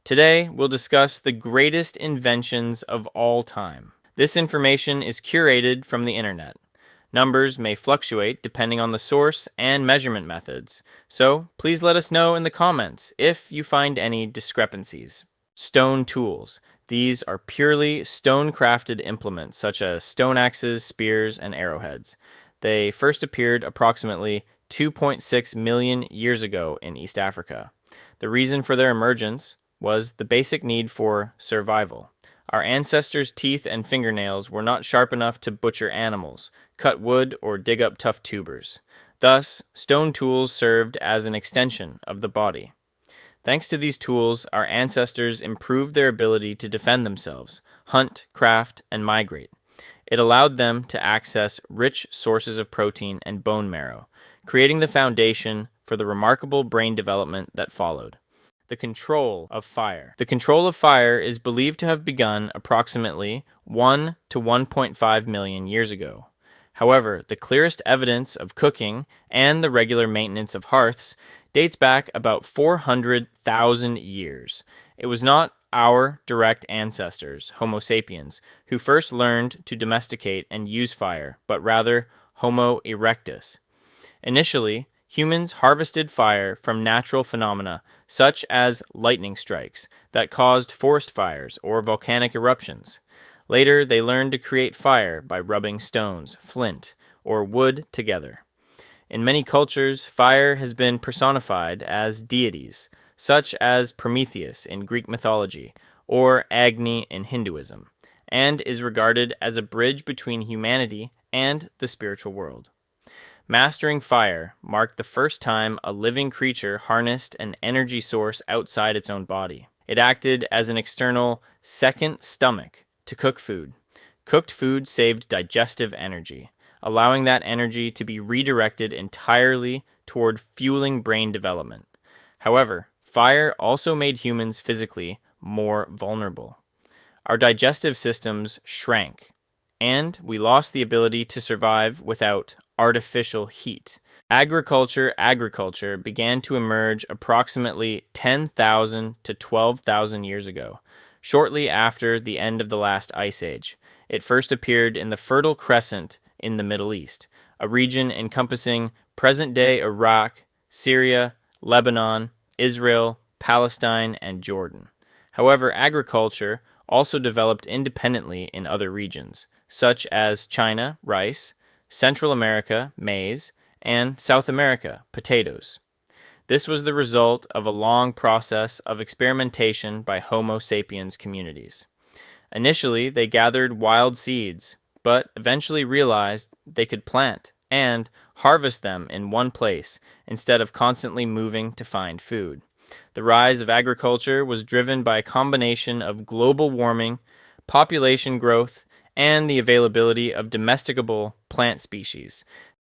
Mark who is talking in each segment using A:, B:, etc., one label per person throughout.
A: Today, we'll discuss the greatest inventions of all time. This information is curated from the internet. Numbers may fluctuate depending on the source and measurement methods, so please let us know in the comments if you find any discrepancies. Stone tools. These are purely stone-crafted implements such as stone axes, spears, and arrowheads. They first appeared approximately 2.6 million years ago in East Africa. The reason for their emergence was the basic need for survival. Our ancestors' teeth and fingernails were not sharp enough to butcher animals, cut wood, or dig up tough tubers. Thus, stone tools served as an extension of the body. Thanks to these tools, our ancestors improved their ability to defend themselves, hunt, craft, and migrate. It allowed them to access rich sources of protein and bone marrow, creating the foundation for the remarkable brain development that followed. The control of fire. The control of fire is believed to have begun approximately 1 to 1.5 million years ago. However, the clearest evidence of cooking and the regular maintenance of hearths dates back about 400,000 years. It was not our direct ancestors, Homo sapiens, who first learned to domesticate and use fire, but rather Homo erectus. Initially, humans harvested fire from natural phenomena such as lightning strikes that caused forest fires or volcanic eruptions. Later, they learned to create fire by rubbing stones, flint, or wood together. In many cultures, fire has been personified as deities, such as Prometheus in Greek mythology or Agni in Hinduism, and is regarded as a bridge between humanity and the spiritual world. Mastering fire marked the first time a living creature harnessed an energy source outside its own body. It acted as an external second stomach to cook food. Cooked food saved digestive energy, allowing that energy to be redirected entirely toward fueling brain development. However, fire also made humans physically more vulnerable. Our digestive systems shrank, and we lost the ability to survive without artificial heat. Agriculture began to emerge approximately 10,000 to 12,000 years ago, shortly after the end of the last ice age. It first appeared in the Fertile Crescent in the Middle East, a region encompassing present-day Iraq, Syria, Lebanon, Israel, Palestine, and Jordan. However, agriculture also developed independently in other regions, such as China, rice, Central America, maize, and South America, potatoes. This was the result of a long process of experimentation by Homo sapiens communities. Initially, they gathered wild seeds, but eventually realized they could plant and harvest them in one place instead of constantly moving to find food. The rise of agriculture was driven by a combination of global warming, population growth, and the availability of domesticable plant species.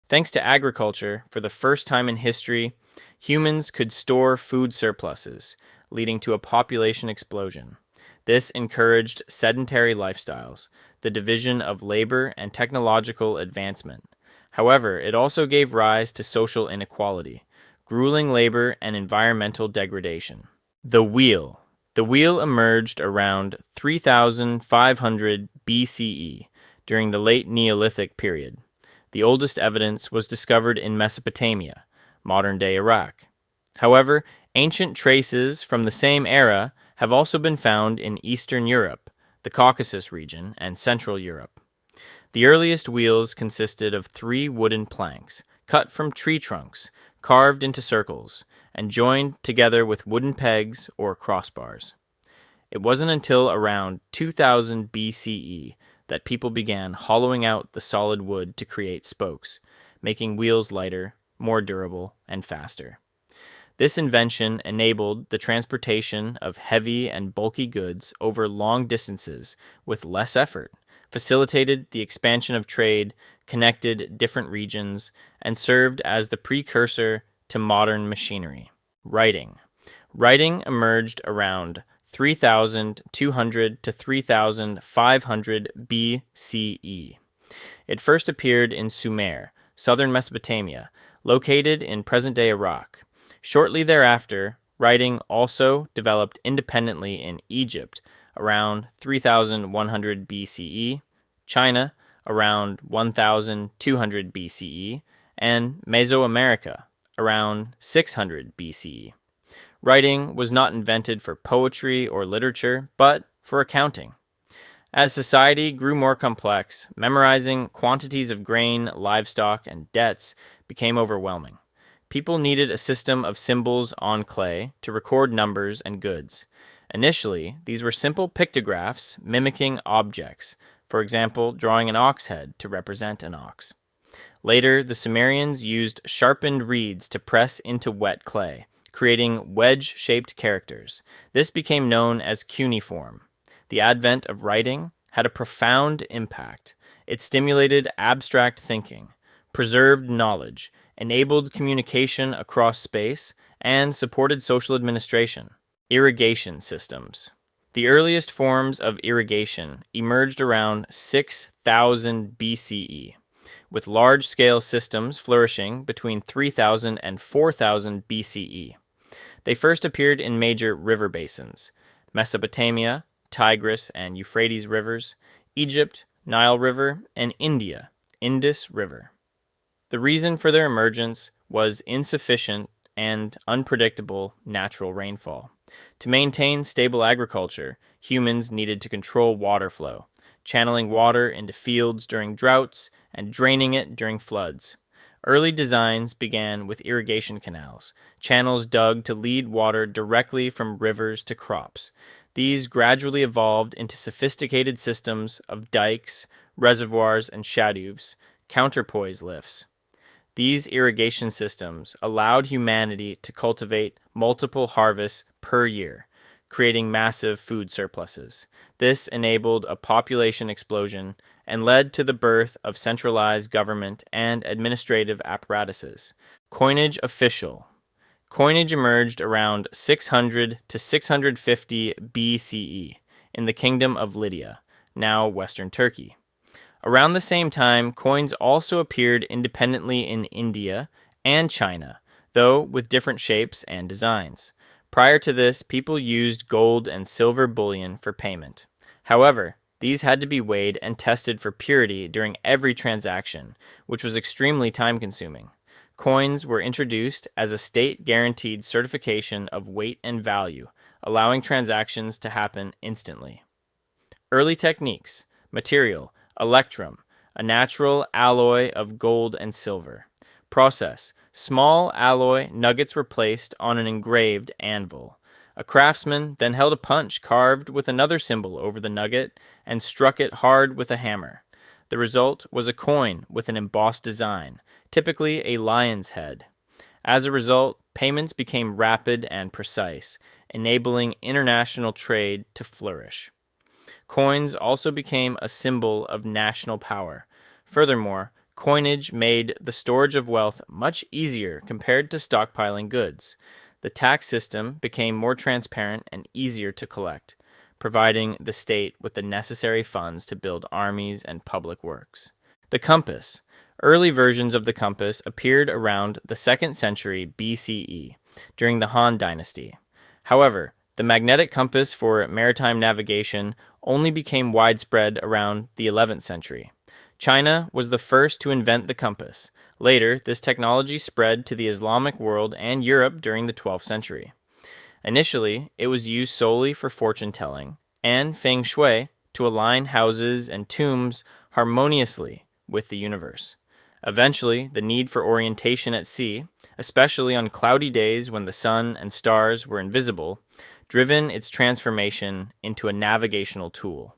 A: Thanks to agriculture, for the first time in history, humans could store food surpluses, leading to a population explosion. This encouraged sedentary lifestyles, the division of labor and technological advancement. However, it also gave rise to social inequality, grueling labor, and environmental degradation. The wheel. The wheel emerged around 3,500 BCE during the late Neolithic period. The oldest evidence was discovered in Mesopotamia, modern-day Iraq. However, ancient traces from the same era have also been found in Eastern Europe, the Caucasus region, and Central Europe. The earliest wheels consisted of 3 wooden planks, cut from tree trunks, carved into circles, and joined together with wooden pegs or crossbars. It wasn't until around 2000 BCE that people began hollowing out the solid wood to create spokes, making wheels lighter, more durable, and faster. This invention enabled the transportation of heavy and bulky goods over long distances with less effort, facilitated the expansion of trade, connected different regions, and served as the precursor to modern machinery. Writing. Writing emerged around 3,200 to 3,500 BCE. It first appeared in Sumer, southern Mesopotamia, located in present-day Iraq. Shortly thereafter, Writing also developed independently in Egypt around 3100 BCE, China around 1200 BCE, and Mesoamerica around 600 BCE. Writing was not invented for poetry or literature, but for accounting. As society grew more complex, memorizing quantities of grain, livestock, and debts became overwhelming. People needed a system of symbols on clay to record numbers and goods. Initially, these were simple pictographs mimicking objects, for example, drawing an ox head to represent an ox. Later, the Sumerians used sharpened reeds to press into wet clay, creating wedge-shaped characters. This became known as cuneiform. The advent of writing had a profound impact. It stimulated abstract thinking, preserved knowledge, enabled communication across space, and supported social administration. Irrigation systems. The earliest forms of irrigation emerged around 6000 BCE, with large-scale systems flourishing between 3000 and 4000 BCE. They first appeared in major river basins: Mesopotamia, Tigris and Euphrates rivers, Egypt, Nile River, and India, Indus River. The reason for their emergence was insufficient and unpredictable natural rainfall. To maintain stable agriculture, humans needed to control water flow, channeling water into fields during droughts and draining it during floods. Early designs began with irrigation canals, channels dug to lead water directly from rivers to crops. These gradually evolved into sophisticated systems of dikes, reservoirs, and shadoofs, counterpoise lifts. These irrigation systems allowed humanity to cultivate multiple harvests per year, creating massive food surpluses. This enabled a population explosion and led to the birth of centralized government and administrative apparatuses. Coinage official. Coinage emerged around 600 to 650 BCE in the Kingdom of Lydia, now Western Turkey. Around the same time, coins also appeared independently in India and China, though with different shapes and designs. Prior to this, people used gold and silver bullion for payment. However, these had to be weighed and tested for purity during every transaction, which was extremely time-consuming. Coins were introduced as a state-guaranteed certification of weight and value, allowing transactions to happen instantly. Early techniques: material, electrum, a natural alloy of gold and silver. Process: small alloy nuggets were placed on an engraved anvil. A craftsman then held a punch carved with another symbol over the nugget and struck it hard with a hammer. The result was a coin with an embossed design, typically a lion's head. As a result, payments became rapid and precise, enabling international trade to flourish. Coins also became a symbol of national power. Furthermore, coinage made the storage of wealth much easier compared to stockpiling goods. The tax system became more transparent and easier to collect, providing the state with the necessary funds to build armies and public works. The compass. Early versions of the compass appeared around the 2nd century BCE, during the Han Dynasty. However, the magnetic compass for maritime navigation only became widespread around the 11th century. China was the first to invent the compass. Later, this technology spread to the Islamic world and Europe during the 12th century. Initially, it was used solely for fortune-telling and feng shui to align houses and tombs harmoniously with the universe. Eventually, the need for orientation at sea, especially on cloudy days when the sun and stars were invisible, driven its transformation into a navigational tool.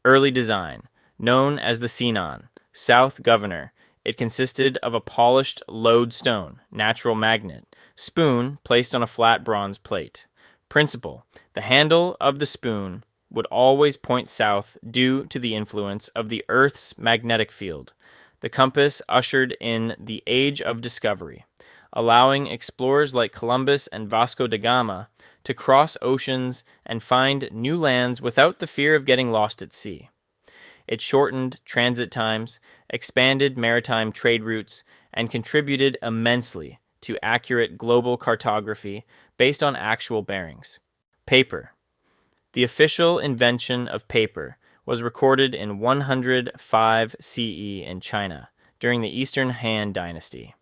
A: Early design. Known as the Sinan, South Governor, it consisted of a polished lodestone, natural magnet, spoon placed on a flat bronze plate. Principle: the handle of the spoon would always point south due to the influence of the Earth's magnetic field. The compass ushered in the Age of Discovery, allowing explorers like Columbus and Vasco da Gama to cross oceans and find new lands without the fear of getting lost at sea. It shortened transit times, expanded maritime trade routes, and contributed immensely to accurate global cartography based on actual bearings. Paper. The official invention of paper was recorded in 105 CE in China during the Eastern Han Dynasty.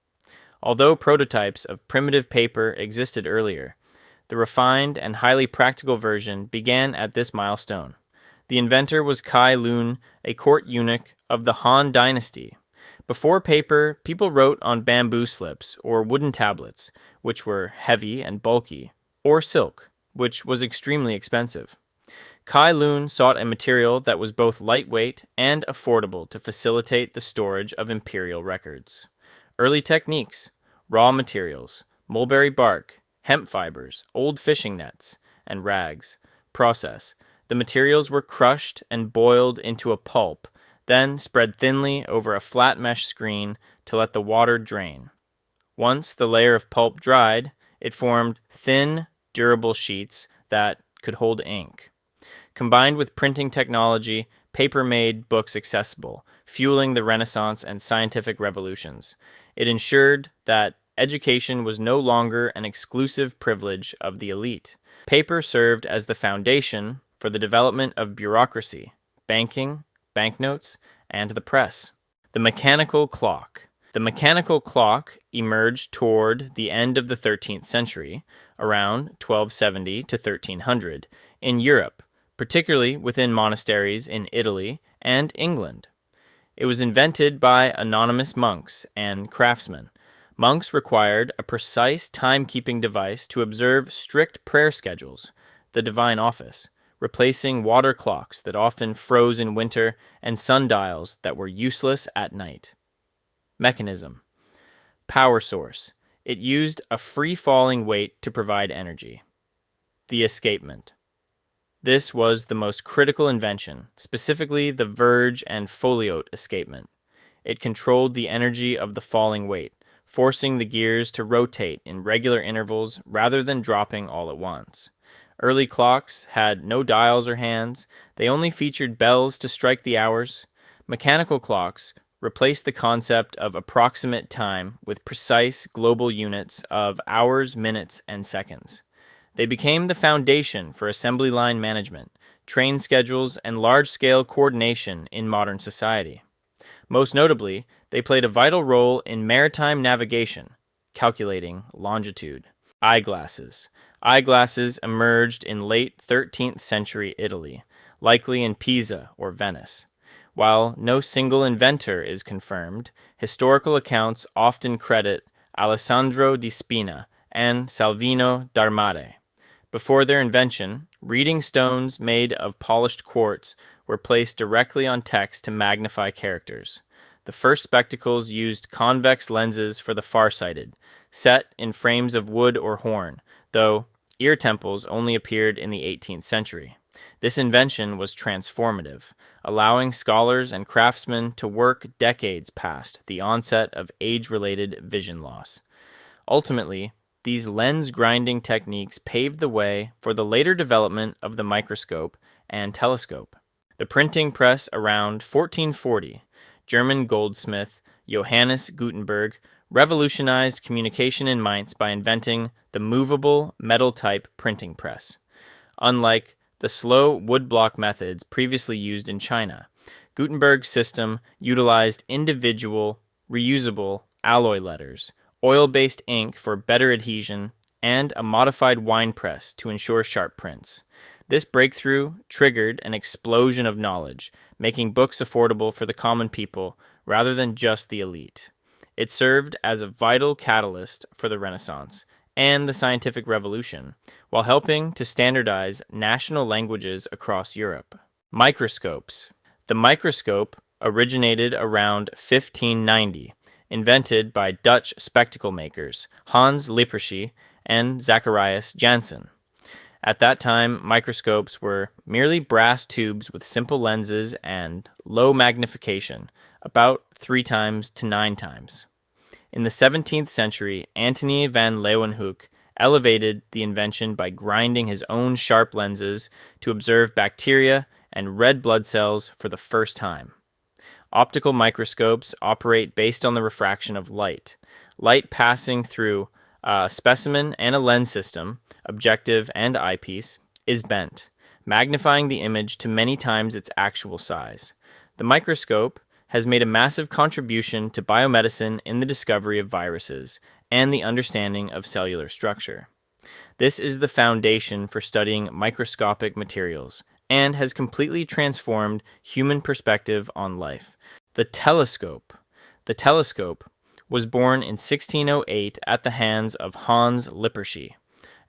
A: Although prototypes of primitive paper existed earlier, the refined and highly practical version began at this milestone. The inventor was Kai Lun, a court eunuch of the Han Dynasty. Before paper, people wrote on bamboo slips or wooden tablets, which were heavy and bulky, or silk, which was extremely expensive. Kai Lun sought a material that was both lightweight and affordable to facilitate the storage of imperial records. Early techniques: raw materials, mulberry bark, hemp fibers, old fishing nets, and rags. Process: the materials were crushed and boiled into a pulp, then spread thinly over a flat mesh screen to let the water drain. Once the layer of pulp dried, it formed thin, durable sheets that could hold ink. Combined with printing technology, paper made books accessible, fueling the Renaissance and scientific revolutions. It ensured that education was no longer an exclusive privilege of the elite. Paper served as the foundation for the development of bureaucracy, banking, banknotes, and the press. The mechanical clock. The mechanical clock emerged toward the end of the 13th century, around 1270 to 1300, in Europe, particularly within monasteries in Italy and England. It was invented by anonymous monks and craftsmen. Monks required a precise timekeeping device to observe strict prayer schedules, the divine office, replacing water clocks that often froze in winter and sundials that were useless at night. Mechanism. Power source. It used a free-falling weight to provide energy. The escapement. This was the most critical invention, specifically the verge and foliote escapement. It controlled the energy of the falling weight, forcing the gears to rotate in regular intervals rather than dropping all at once. Early clocks had no dials or hands. They only featured bells to strike the hours. Mechanical clocks replaced the concept of approximate time with precise global units of hours, minutes, and seconds. They became the foundation for assembly line management, train schedules, and large-scale coordination in modern society. Most notably, they played a vital role in maritime navigation, calculating longitude. Eyeglasses. Eyeglasses emerged in late 13th century Italy, likely in Pisa or Venice. While no single inventor is confirmed, historical accounts often credit Alessandro di Spina and Salvino d'Armate. Before their invention, reading stones made of polished quartz were placed directly on text to magnify characters. The first spectacles used convex lenses for the farsighted, set in frames of wood or horn, though ear temples only appeared in the 18th century. This invention was transformative, allowing scholars and craftsmen to work decades past the onset of age-related vision loss. Ultimately, these lens-grinding techniques paved the way for the later development of the microscope and telescope. The printing press around 1440, German goldsmith Johannes Gutenberg revolutionized communication in Mainz by inventing the movable metal-type printing press. Unlike the slow woodblock methods previously used in China, Gutenberg's system utilized individual, reusable alloy letters, oil-based ink for better adhesion, and a modified wine press to ensure sharp prints. This breakthrough triggered an explosion of knowledge, making books affordable for the common people rather than just the elite. It served as a vital catalyst for the Renaissance and the scientific revolution, while helping to standardize national languages across Europe. Microscopes. The microscope originated around 1590, invented by Dutch spectacle makers Hans Lippershey and Zacharias Janssen. At that time, microscopes were merely brass tubes with simple lenses and low magnification, about 3 times to 9 times. In the 17th century, Antony van Leeuwenhoek elevated the invention by grinding his own sharp lenses to observe bacteria and red blood cells for the first time. Optical microscopes operate based on the refraction of light, light passing through A specimen and a lens system, objective and eyepiece, is bent, magnifying the image to many times its actual size. The microscope has made a massive contribution to biomedicine in the discovery of viruses and the understanding of cellular structure. This is the foundation for studying microscopic materials and has completely transformed human perspective on life. The telescope. The telescope was born in 1608 at the hands of Hans Lippershey,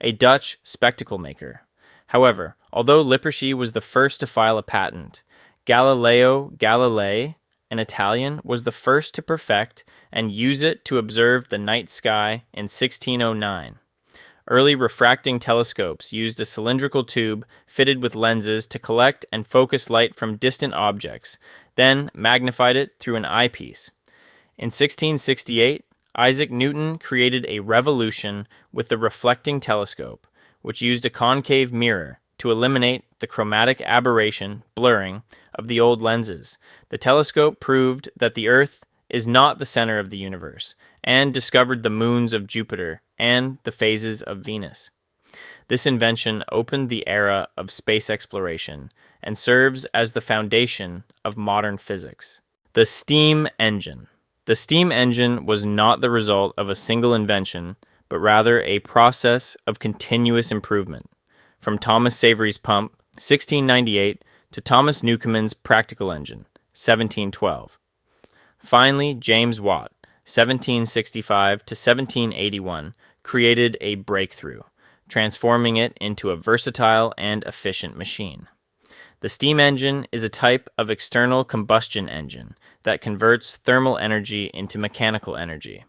A: a Dutch spectacle maker. However, although Lippershey was the first to file a patent, Galileo Galilei, an Italian, was the first to perfect and use it to observe the night sky in 1609. Early refracting telescopes used a cylindrical tube fitted with lenses to collect and focus light from distant objects, then magnified it through an eyepiece. In 1668, Isaac Newton created a revolution with the reflecting telescope, which used a concave mirror to eliminate the chromatic aberration, blurring, of the old lenses. The telescope proved that the Earth is not the center of the universe, and discovered the moons of Jupiter and the phases of Venus. This invention opened the era of space exploration and serves as the foundation of modern physics. The steam engine. The steam engine was not the result of a single invention, but rather a process of continuous improvement. From Thomas Savery's pump, 1698, to Thomas Newcomen's practical engine, 1712. Finally, James Watt, 1765 to 1781, created a breakthrough, transforming it into a versatile and efficient machine. The steam engine is a type of external combustion engine that converts thermal energy into mechanical energy,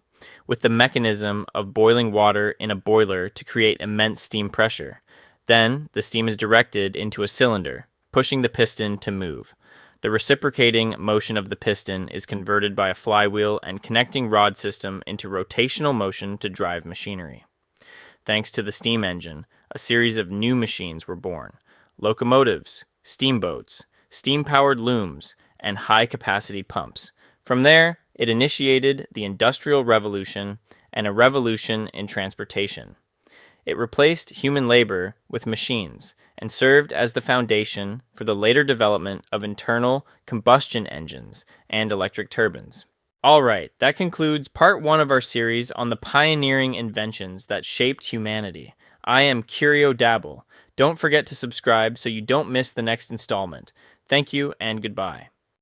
A: with the mechanism of boiling water in a boiler to create immense steam pressure. Then, the steam is directed into a cylinder, pushing the piston to move. The reciprocating motion of the piston is converted by a flywheel and connecting rod system into rotational motion to drive machinery. Thanks to the steam engine, a series of new machines were born: locomotives, steamboats, steam-powered looms, and high-capacity pumps. From there, it initiated the Industrial Revolution and a revolution in transportation. It replaced human labor with machines and served as the foundation for the later development of internal combustion engines and electric turbines. All right, that concludes part 1 of our series on the pioneering inventions that shaped humanity. I am CurioDabble. Don't forget to subscribe so you don't miss the next installment. Thank you and goodbye.